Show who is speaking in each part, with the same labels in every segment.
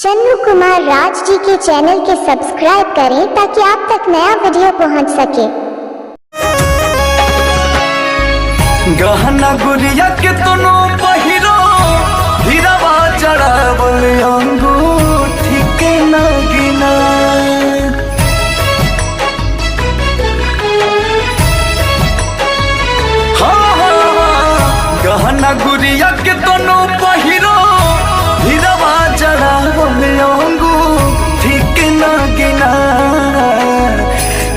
Speaker 1: चंद्र कुमार राज जी के चैनल के सब्सक्राइब करें ताकि आप तक नया वीडियो पहुंच सके।
Speaker 2: गहना गुड़िया के तनो पहिरो हीरावा चढ़ावल अंगूठी के नगीना। गहना गुड़िया के तनो पहिरो हीरावा चढ़ावल अंगूठी के नगीना।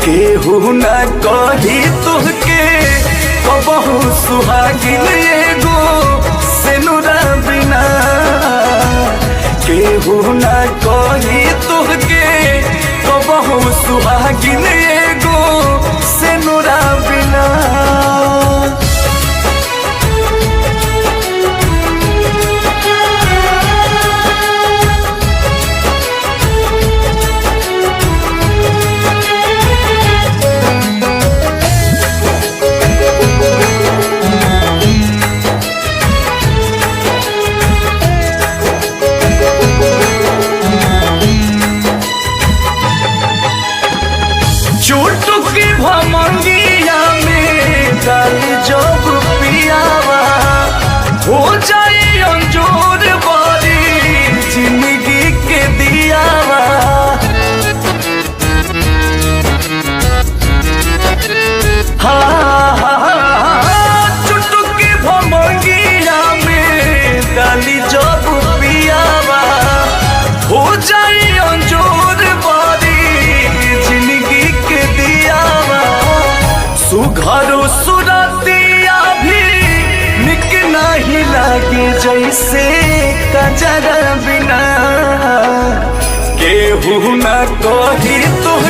Speaker 2: केहू न कही तुहके बहु सुहागिन एगो सेनुरा बिना। केहू न कही तुहके बहु सुहागिन एगो सेनुरा बिना। चुटकी भमंगिया में डाली जब पियावा हो जाए अंजोर बारी जिंदगी के दियावा। चुटकी भमंगिया में डाली जब पियावा हो जाए अंजोर बारी जिंदगी के दियावा। सुघरो सुरतिया भी निक नहीं लागे जैसे कजरा बिना। केहू न कही तुह